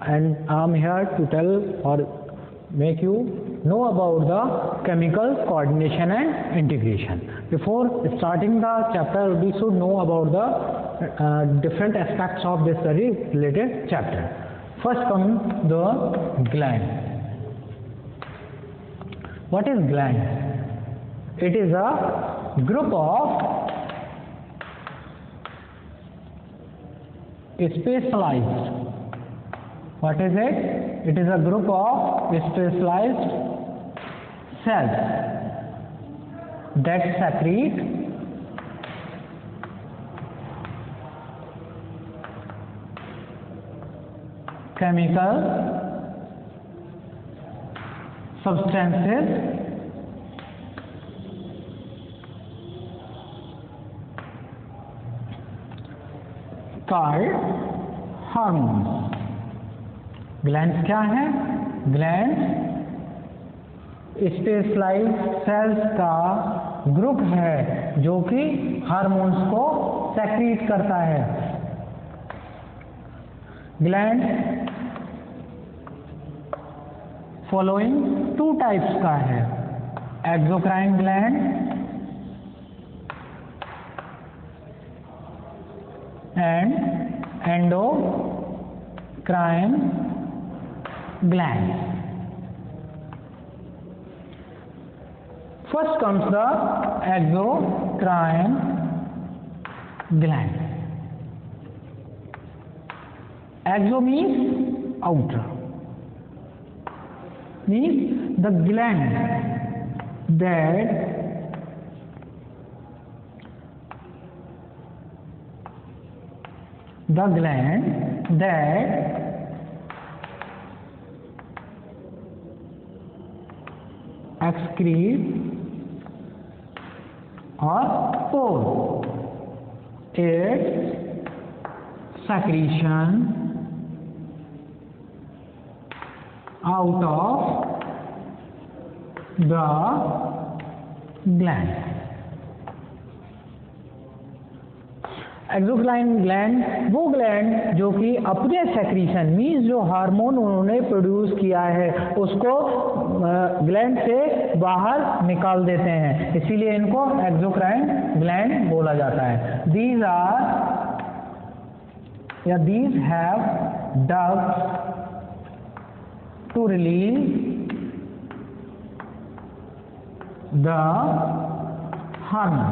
and I'm here to tell or make you know about the chemical coordination and integration. Before starting the chapter, we should know about the different aspects of this very related chapter. First comes the gland. What is gland? It is a group of specialized. What is it? It is a group of specialized cells that secrete chemical substances called hormones. Glands क्या है? Glands specialised sales का group है जो कि hormones को secrete करता है. Gland following two types का है: exocrine gland and endocrine gland. First comes the exocrine gland. Exo means outer, means the gland that excrete or pour its secretion out of the gland. Exocrine gland वो gland जो कि अपने secretion means जो hormone उन्होंने produce किया है उसको gland से बाहर निकाल देते हैं, इसीलिए इनको एक्सोक्राइन ग्लैंड बोला जाता है. These have ducts to release the hormone.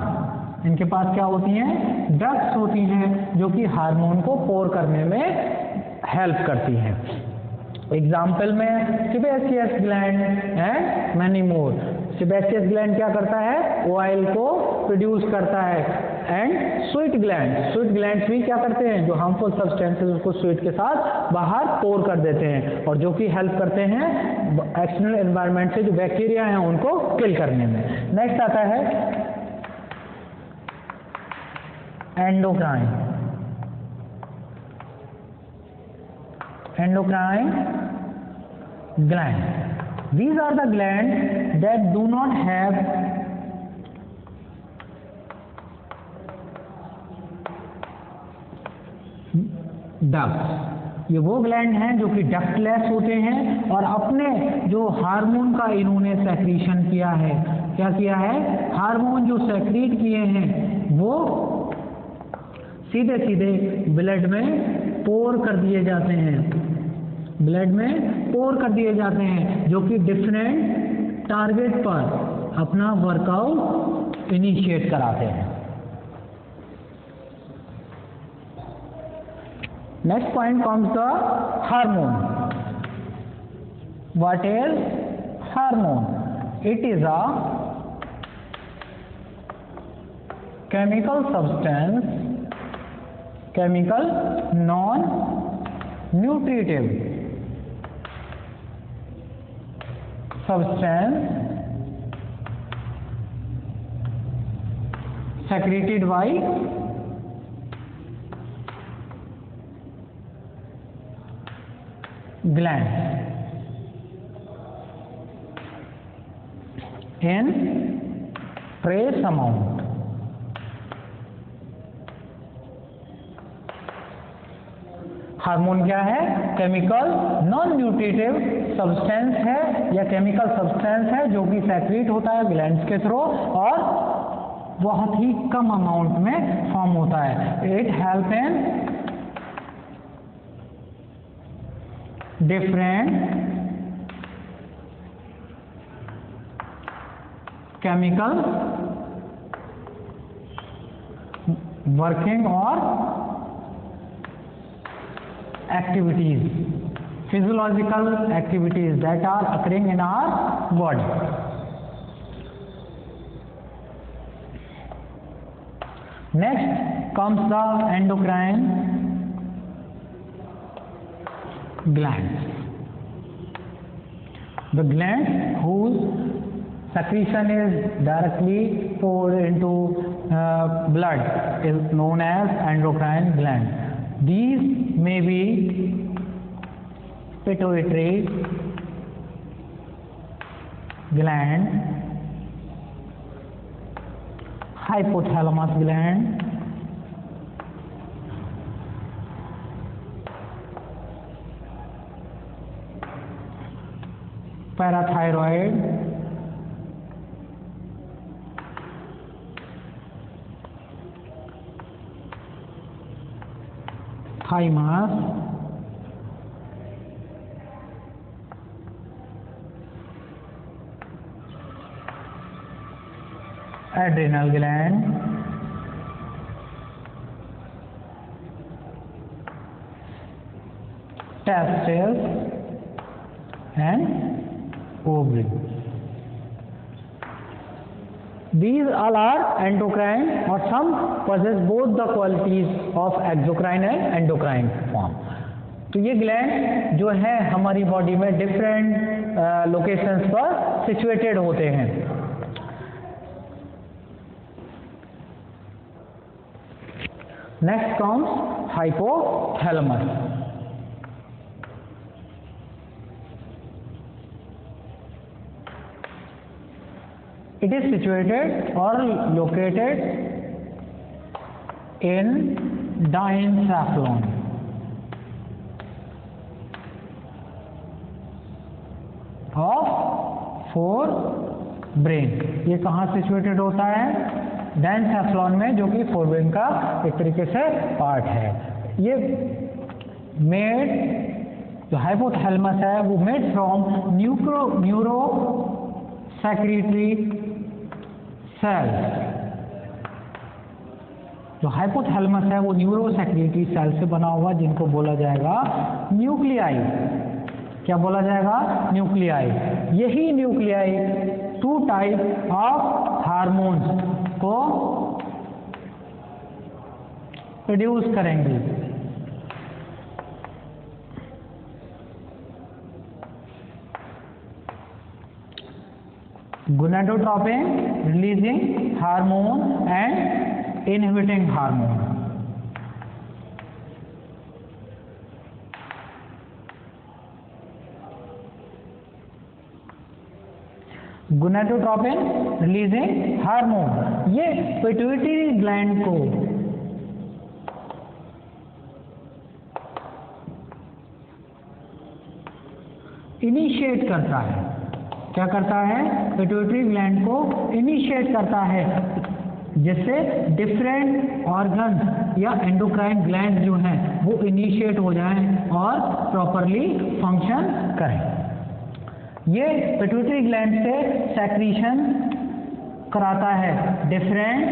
इनके पास क्या होती हैं? डक्ट्स होती हैं जो कि हार्मोन को पोर करने में हेल्प करती हैं. एग्जाम्पल में sebaceous gland and many more. Sebaceous gland क्या करता है? ऑयल को प्रोड्यूस करता है. एंड स्वीट ग्लैंड्स भी क्या करते हैं? जो हार्मफुल सब्सटेंसेस उसको स्वीट के साथ बाहर पोर कर देते हैं और जो कि हेल्प करते हैं एक्सटर्नल एनवायरनमेंट से जो बैक्टीरिया हैं उनको किल करने में. नेक्स्ट आता है endocrine gland. These are the glands that do not have ducts. ये वो ग्लैंड हैं जो कि डक्टलेस होते हैं और अपने जो हार्मोन का इन्होंने सेक्रीशन किया है, क्या किया है? हार्मोन जो सेक्रीट किए हैं वो सीधे ब्लड में पोर कर दिए जाते हैं, जो कि डिफरेंट टारगेट पर अपना वर्कआउट इनिशिएट कराते हैं. Next point comes the hormone. What is hormone? It is a chemical non-nutritive substance secreted by glands in trace amount. Hormone क्या है? केमिकल नॉन न्यूट्रिटिव सब्सटेंस है या केमिकल सब्सटेंस है जो कि सेक्रेट होता है ग्लैंड्स के थ्रू और बहुत ही कम अमाउंट में फॉर्म होता है। It help in different chemical working और activities, physiological activities that are occurring in our body. Next comes the endocrine glands. The glands whose secretion is directly poured into blood is known as endocrine glands. These may be pituitary gland, hypothalamus gland, parathyroid, thymus, adrenal gland, testes and ovary. These all are endocrine or some possess both the qualities of exocrine and endocrine form. तो ये gland जो है हमारी body में different locations पर situated होते हैं। Next comes hypothalamus. It is situated or located in diencephalon of forebrain। ये कहाँ सिचुएटेड होता है? डायनसेफलॉन में, जो कि फोरब्रेन का एक तरीके से पार्ट है। ये मेड जो हाइपोथैलेमस है वो made from neurosecretory cells. जो हाइपोथैलेमस है वो न्यूरो सेक्रेटरी सेल से बना हुआ, जिनको बोला जाएगा न्यूक्लियाई। क्या बोला जाएगा? न्यूक्लियाई। यही nuclei two type of hormones को प्रोड्यूस करेंगे। gonadotropin releasing hormone and inhibiting hormone. gonadotropin releasing hormone ये पिट्यूटरी ग्लैंड को इनिशिएट करता है। क्या करता है? पिट्यूटरी ग्लैंड को इनिशिएट करता है, जिससे डिफरेंट ऑर्गन्स या एंडोक्राइन ग्लैंड जो हैं वो इनिशिएट हो जाएं और प्रॉपरली फंक्शन करें। ये पिट्यूटरी ग्लैंड से सेक्रीशन कराता है डिफरेंट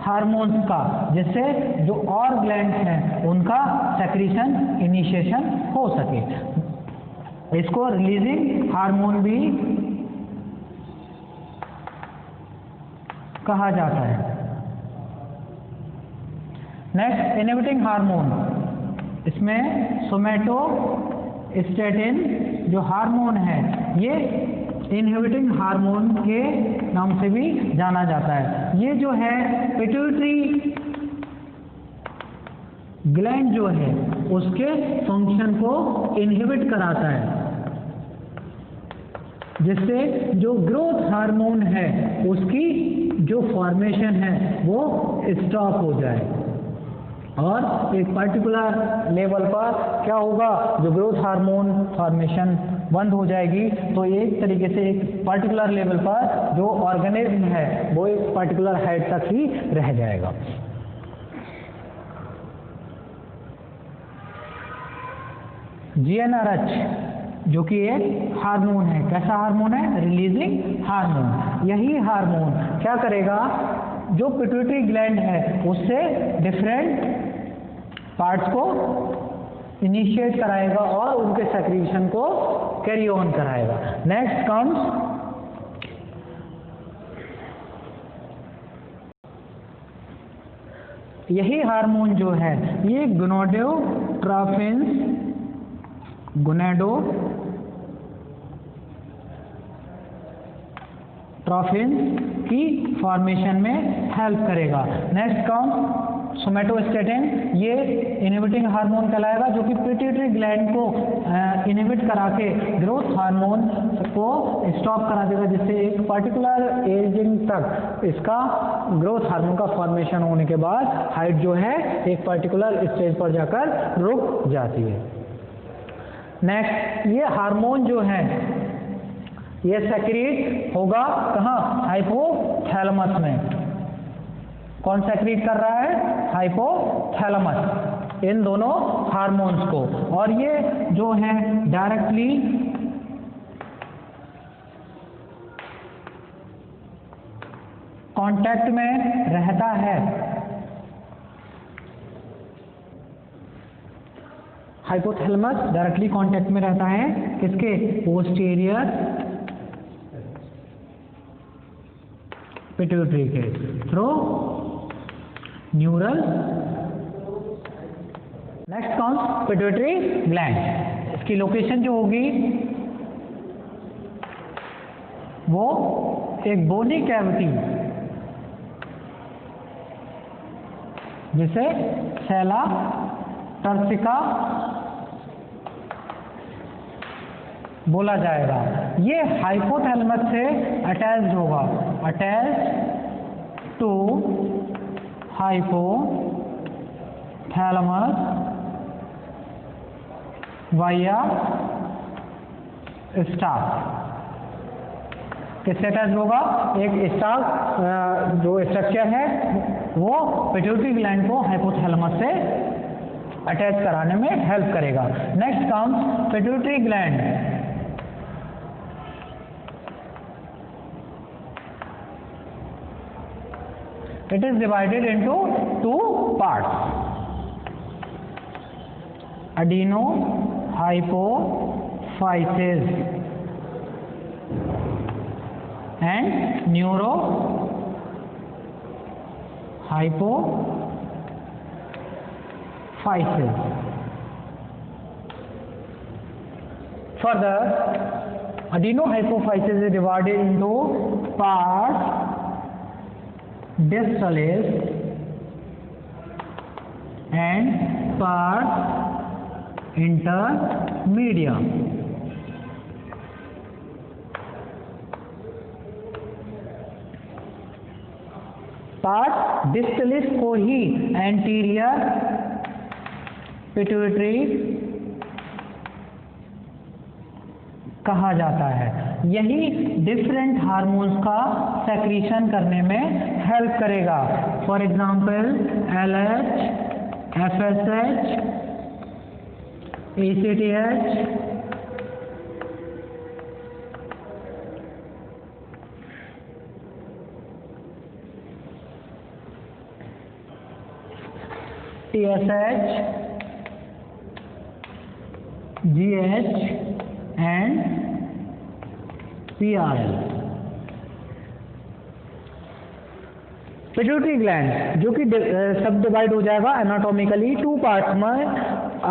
हार्मोन्स का, जिससे जो और ग्लैंड हैं उनका सेक्रीशन इनिशिएशन हो सके। इसको रिलीजिंग हार्मोन भी कहा जाता है। नेक्स्ट इनहिबिटिंग हार्मोन, इसमें सोमैटोस्टैटिन जो हार्मोन है ये इनहिबिटिंग हार्मोन के नाम से भी जाना जाता है। ये जो है पिट्यूटरी ग्लैंड जो है उसके फंक्शन को इनहिबिट कराता है, जिससे जो ग्रोथ हार्मोन है उसकी जो फॉर्मेशन है वो स्टॉप हो जाए। और एक पर्टिकुलर लेवल पर क्या होगा, जो ग्रोथ हार्मोन फॉर्मेशन बंद हो जाएगी। तो एक तरीके से एक पर्टिकुलर लेवल पर जो ऑर्गेनिज्म है वो एक पर्टिकुलर हाइट तक ही रह जाएगा। GnRH जो कि एक हार्मोन है, कैसा हार्मोन है, रिलीजिंग हार्मोन। यही हार्मोन क्या करेगा, जो पिट्यूटरी ग्लैंड है उससे डिफरेंट पार्ट्स को इनिशिएट कराएगा और उनके सेक्रीशन को कैरी ऑन कराएगा। नेक्स्ट कम्स यही हार्मोन जो है ये गोनेडोट्रोफिन्स की फॉर्मेशन में हेल्प करेगा। नेक्स्ट कम सोमेटोस्टेटिन, ये इनहिबिटिंग हार्मोन कहलाएगा, जो कि पिट्यूटरी ग्लैंड को इनहिबिट करा के ग्रोथ हार्मोन को स्टॉप करा देगा, जिससे एक पर्टिकुलर एजिंग तक इसका ग्रोथ हार्मोन का फॉर्मेशन होने के बाद हाइट जो है एक पर्टिकुलर स्टेज पर जाकर रुक जाती है। नेक्स्ट, ये हार्मोन जो है ये सेक्रीट होगा कहाँ, हाइपोथैलेमस में। कौन सेक्रीट कर रहा है, हाइपोथैलेमस, इन दोनों हार्मोन्स को। और ये जो है डायरेक्टली कांटेक्ट में रहता है, हाइपोथैलेमस डायरेक्टली कांटेक्ट में रहता है किसके, पोस्टीरियर पिट्यूटरी के थ्रू न्यूरल। नेक्स्ट कौन, पिट्यूटरी ग्लैंड। इसकी लोकेशन जो होगी वो एक बोनी कैविटी जिसे सेला टर्सिका बोला जाएगा। ये हाइपोथैलेमस से अटैच्ड होगा, attach to hypothalamus via stalk. किससे अटैच होगा, एक स्टाक जो स्ट्रक्चर है वो पिट्यूटरी ग्लैंड को हाइपोथैलेमस से अटैच कराने में हेल्प करेगा। Next comes pituitary gland. It is divided into two parts, adenohypophysis and neurohypophysis. Further, adenohypophysis is divided into parts distalis and part intermedia. Part distalis को ही anterior pituitary कहा जाता है। यही डिफरेंट हार्मोन्स का secretion करने में help करेगा। For example LH, FSH, ACTH, TSH, GH and PRL। Pituitary gland जो कि सब डिवाइड हो जाएगा एनाटॉमिकली टू पार्ट्स में,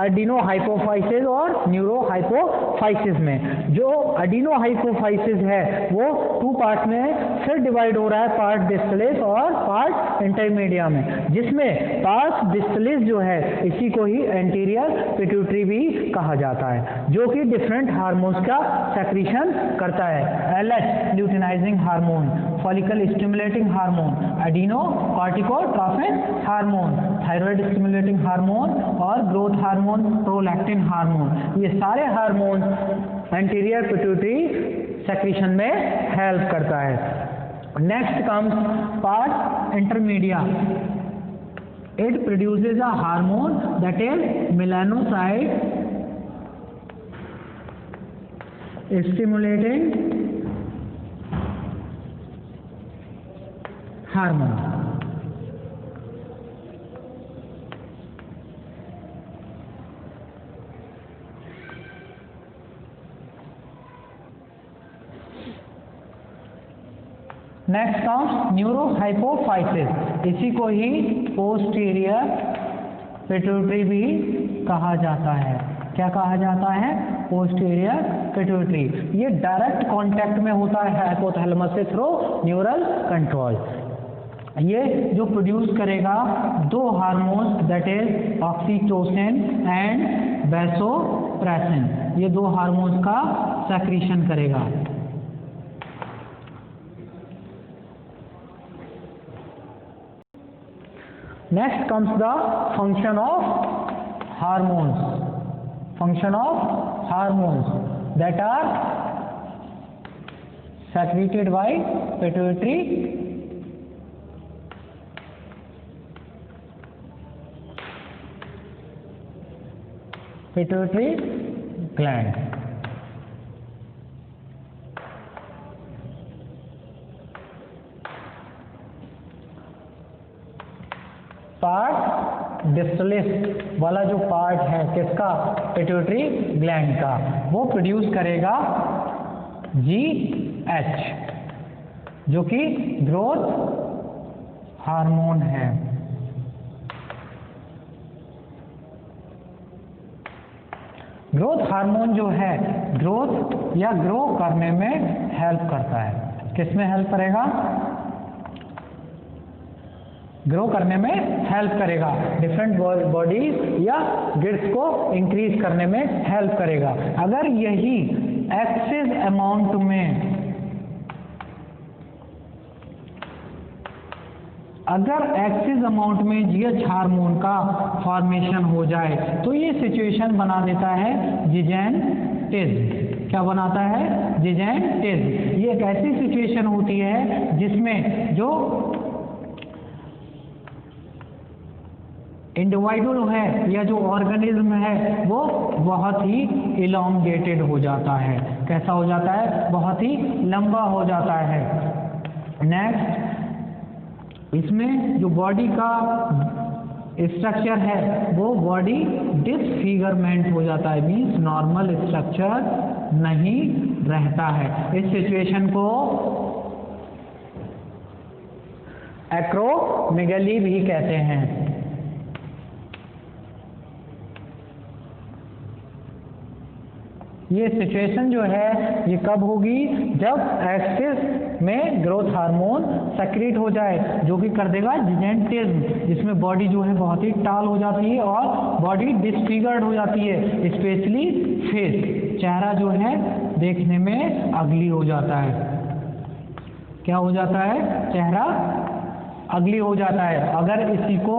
एडिनोहाइपोफाइसिस और न्यूरोहाइपोफाइसिस में। जो एडिनोहाइपोफाइसिस है वो टू पार्ट में फिर डिवाइड हो रहा है, पार्ट डिस्टलिस और पार्ट इंटरमीडिया में, जिसमें पार्ट डिस्टलिस जो है इसी को ही एंटीरियर पिट्यूटरी भी कहा जाता है, जो कि डिफरेंट हार्मोन्स का सेक्रीशन करता है। LH luteinising hormone follicle stimulating hormone, adrenocorticotropin hormone, thyroid stimulating hormone और ग्रोथ हार्मोन, प्रोलैक्टिन हार्मोन। ये सारे हार्मोन एंटीरियर पिट्यूटरी सेक्रेशन में हेल्प करता है। Next comes part intermedia. It produces a hormone that is melanocyte stimulating hormone. Next comes neurohypophysis. इसी को ही posterior pituitary भी कहा जाता है। क्या कहा जाता है? Posterior pituitary. ये डायरेक्ट कांटेक्ट में होता है हाइपोथैलेमस से थ्रू न्यूरल कंट्रोल। ये जो प्रोड्यूस करेगा दो hormones that is oxytocin and vasopressin. ये दो हार्मोन्स का सेक्रीशन करेगा। Next comes the function of hormones. Function of hormones that are secreted by pituitary gland. Part distalis वाला जो पार्ट है किसका? पिट्यूटरी ग्लैंड का। वो प्रोड्यूस करेगा GH जो कि ग्रोथ हार्मोन है। ग्रोथ हार्मोन जो है ग्रोथ या ग्रो करने में हेल्प करता है। किस में हेल्प करेगा? ग्रो करने में हेल्प करेगा। डिफरेंट बॉडीज या गिट्स को इंक्रीज करने में हेल्प करेगा। अगर यही एक्सेस अमाउंट में GH हार्मोन का फॉर्मेशन हो जाए तो ये सिचुएशन बना देता है जिजेंटिज्म। क्या बनाता है? जिजेंटिज्म। ये एक ऐसी सिचुएशन होती है जिसमें जो इंडिविजुअल है या जो ऑर्गेनिज्म है वो बहुत ही इलोंगेटेड हो जाता है। कैसा हो जाता है? बहुत ही लंबा हो जाता है। नेक्स्ट, इसमें जो बॉडी का स्ट्रक्चर है वो बॉडी डिसफिगरमेंट हो जाता है, मीन्स नॉर्मल स्ट्रक्चर नहीं रहता है। इस सिचुएशन को एक्रोमेगली भी कहते हैं। ये सिचुएशन जो है ये कब होगी? जब एक्सिस में ग्रोथ हार्मोन सेक्रेट हो जाए जो कि कर देगा जिजेंटिज्म, जिसमें बॉडी जो है बहुत ही टाल हो जाती है और बॉडी डिसफिगर्ड हो जाती है। स्पेशली फेस, चेहरा जो है देखने में अगली हो जाता है। क्या हो जाता है? चेहरा अगली हो जाता है। अगर इसी को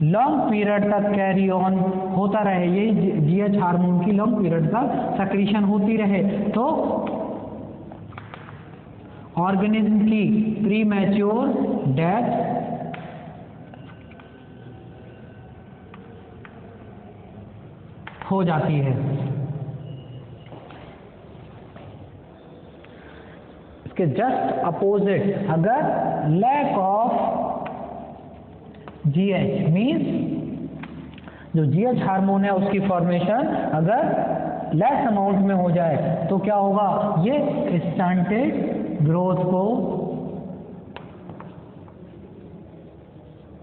लॉन्ग पीरियड तक कैरी ऑन होता रहे, ये GH हार्मोन की लॉन्ग पीरियड तक सेक्रीशन होती रहे तो ऑर्गेनिज्म की प्रीमैच्योर डेथ हो जाती है। इसके जस्ट अपोजिट, अगर लैक ऑफ GH मीन्स जो GH हार्मोन है उसकी फॉर्मेशन अगर लेस अमाउंट में हो जाए तो क्या होगा? ये स्टंटेड ग्रोथ को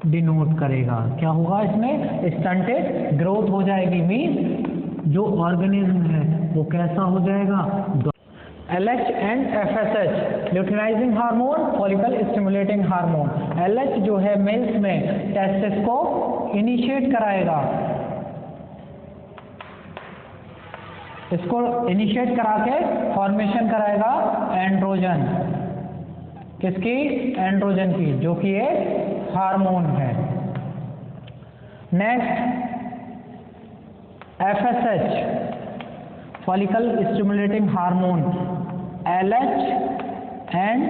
डिनोट करेगा। क्या होगा? इसमें स्टंटेड ग्रोथ हो जाएगी, मीन्स जो ऑर्गेनिज्म है वो कैसा हो जाएगा? LH and FSH luteinising hormone, follicle stimulating hormone. LH जो है मेल्स में टेस्टिस को इनिशिएट कराएगा, इसको इनिशिएट करा के फॉर्मेशन कराएगा एंड्रोजन। किसकी? एंड्रोजन की, जो कि एक हार्मोन है। Next FSH follicle stimulating hormone, LH and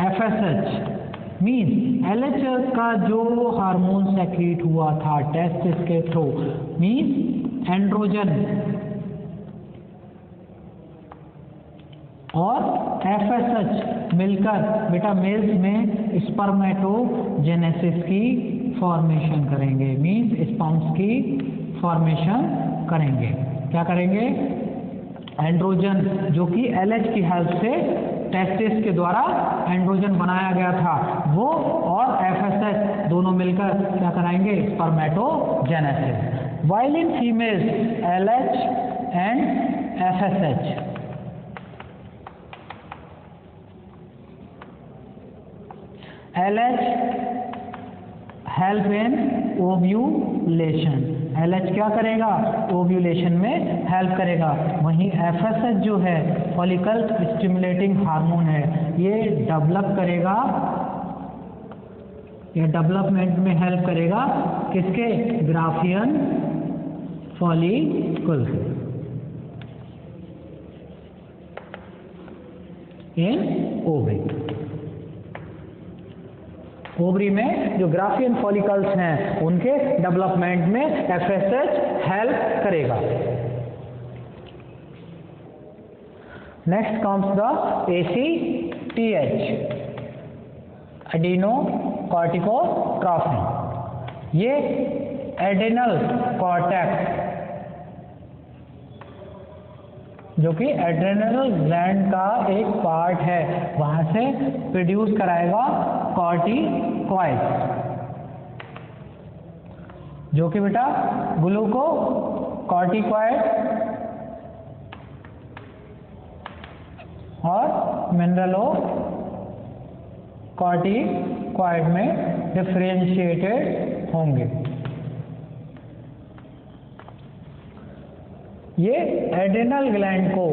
FSH means LH का जो हार्मोन सेक्रीट हुआ था टेस्टिस के थ्रू मीन्स एंड्रोजन, और FSH मिलकर बेटा मेल्स में स्पर्मेटोजेनेसिस की फॉर्मेशन करेंगे, मीन्स स्पर्म्स की फॉर्मेशन करेंगे। क्या करेंगे? एंड्रोजन जो कि LH की हेल्प से टेस्टिस के द्वारा एंड्रोजन बनाया गया था वो, और FSH दोनों मिलकर क्या कराएंगे? Spermatogenesis. While in females LH and FSH LH help in ovulation, LH क्या करेगा? ओव्यूलेशन में हेल्प करेगा। वहीं FSH जो है फॉलिकल स्टिमुलेटिंग हार्मोन है, ये डेवलप करेगा, ये डेवलपमेंट में हेल्प करेगा किसके? Graafian follicle in ovary. Ovary में जो ग्राफियन फॉलिकल्स हैं उनके डेवलपमेंट में FSH हेल्प करेगा। Next comes the ACTH adrenocorticotrophin. ये एडेनल कॉर्टेक्स जो कि एड्रेनल ग्लैंड का एक पार्ट है वहां से प्रोड्यूस कराएगा कॉर्टिकॉइड्स, जो कि बेटा ग्लूकोकॉर्टिकॉइड और मिनरलोकॉर्टिकॉइड में डिफरेंशिएटेड होंगे। ये एड्रेनल ग्लैंड को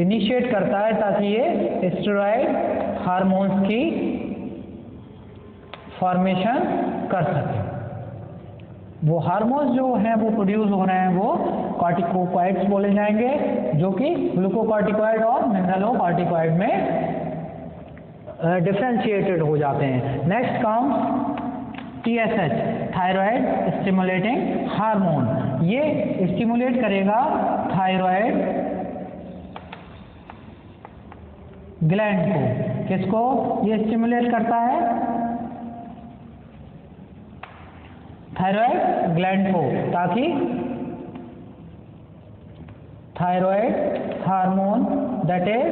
इनिशिएट करता है ताकि ये स्टेरॉइड हार्मोन्स की फॉर्मेशन कर सके। वो हार्मोन्स जो हैं वो प्रोड्यूस हो रहे हैं वो कॉर्टिकोकॉइड्स बोले जाएंगे, जो कि ग्लूकोकॉर्टिकॉइड और मिनरलोकॉर्टिकॉइड में डिफरेंशिएटेड हो जाते हैं। Next comes TSH thyroid stimulating hormone. ये स्टिमुलेट करेगा थायराइड ग्लैंड को। किसको ये स्टिमुलेट करता है? थायराइड ग्लैंड को, ताकि thyroid hormone that is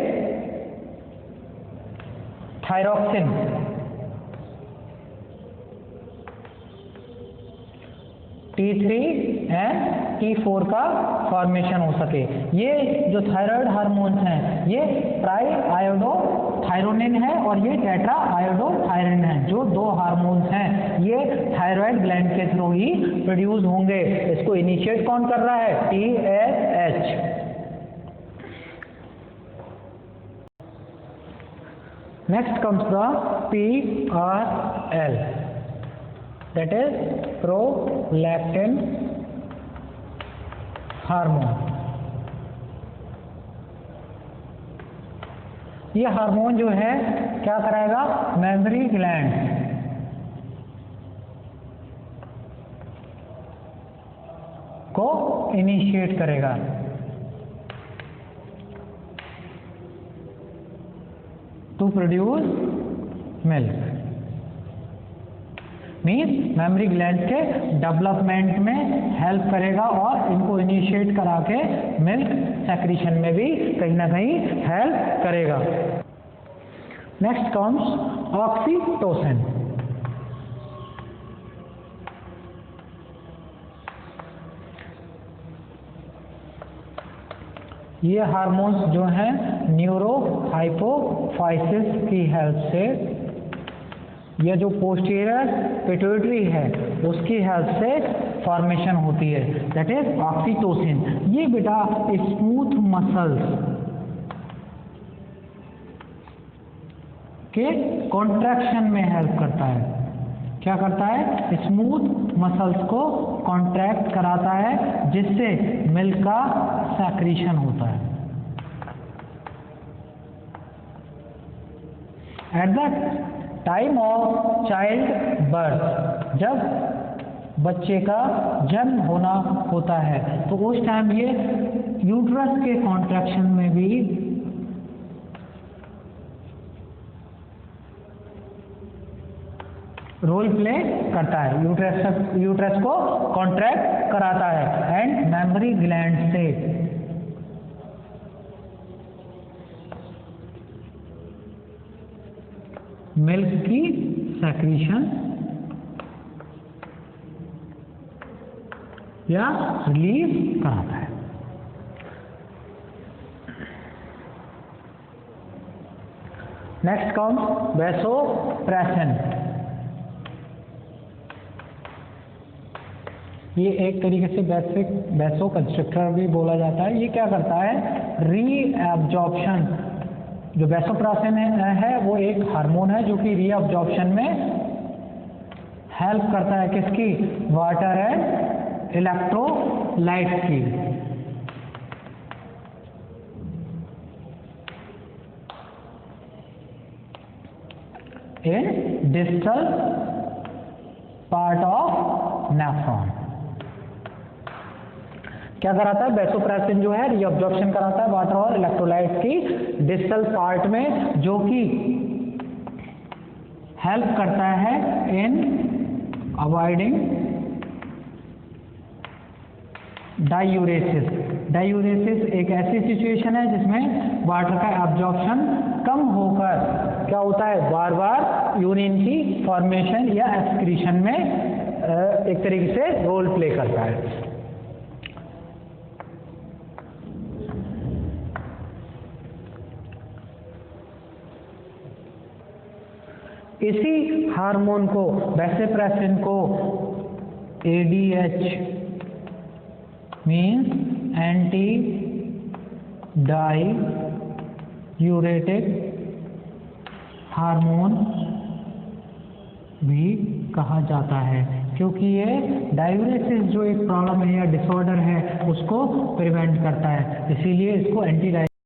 thyroxine T3 and T4 का फॉर्मेशन हो सके। ये जो थायराइड हार्मोन्स हैं ये ट्राई आयोडोथायरोनिन है और ये टेट्रा आयोडोथायरोनिन है। जो दो हार्मोन्स हैं ये थायराइड ग्लैंड के थ्रू ही प्रोड्यूस होंगे। इसको इनिशिएट कौन कर रहा है? TSH। Next comes the PRL that is prolactin hormone. ये हार्मोन जो है क्या कराएगा? मेमोरी ग्लैंड को इनिशिएट करेगा। To produce milk, means memory gland के डेवलपमेंट में हेल्प करेगा और इनको इनिशिएट करा के मिल्क सेक्रीशन में भी कहीं ना कहीं हेल्प करेगा। Next comes oxytocin. ये हार्मोन्स जो हैं न्यूरो हाइपोफाइसिस की हेल्प से, यह जो पोस्टीरियर पिट्यूटरी है उसकी हेल्प से फॉर्मेशन होती है, दैट इज ऑक्सीटोसिन। ये बेटा स्मूथ मसल्स के कॉन्ट्रैक्शन में हेल्प करता है। क्या करता है? स्मूथ मसल्स को कॉन्ट्रैक्ट कराता है, जिससे मिल्क का सेक्रीशन होता है। At the time of child birth, जब बच्चे का जन्म होना होता है तो उस टाइम ये यूट्रस के कॉन्ट्रैक्शन में भी रोल प्ले करता है, यूट्रस को कॉन्ट्रैक्ट कराता है। एंड मेमरी ग्लैंड से मिल्क की सेक्रीशन या रिलीज कराता है। Next comes vasopressin. ये एक तरीके से वैसो कंस्ट्रिक्टर भी बोला जाता है। ये क्या करता है? रीअब्जॉर्प्शन। जो वैसोप्रेसन है वो एक हार्मोन है जो कि रीअब्जॉर्प्शन में हेल्प करता है। किसकी? वाटर एंड इलेक्ट्रोलाइट की। इन डिस्टल पार्ट ऑफ नेफ्रॉन। क्या कराता है? वैसोप्रेसन जो है रीअब्जॉर्प्शन कराता है वाटर और इलेक्ट्रोलाइट की डिस्टल पार्ट में, जो कि हेल्प करता है इन अवॉइडिंग डायूरेसिस। डायूरेसिस एक ऐसी सिचुएशन है जिसमें वाटर का एब्जॉर्प्शन कम होकर क्या होता है? बार बार यूरिन की फॉर्मेशन या एक्सक्रीशन में एक तरीके से रोल प्ले करता है। इसी हार्मोन को, वैसोप्रेसन को ADH means anti diuretic hormone भी कहा जाता है, क्योंकि ये डायूरेसिस जो एक प्रॉब्लम है या डिसऑर्डर है उसको प्रिवेंट करता है, इसीलिए इसको एंटी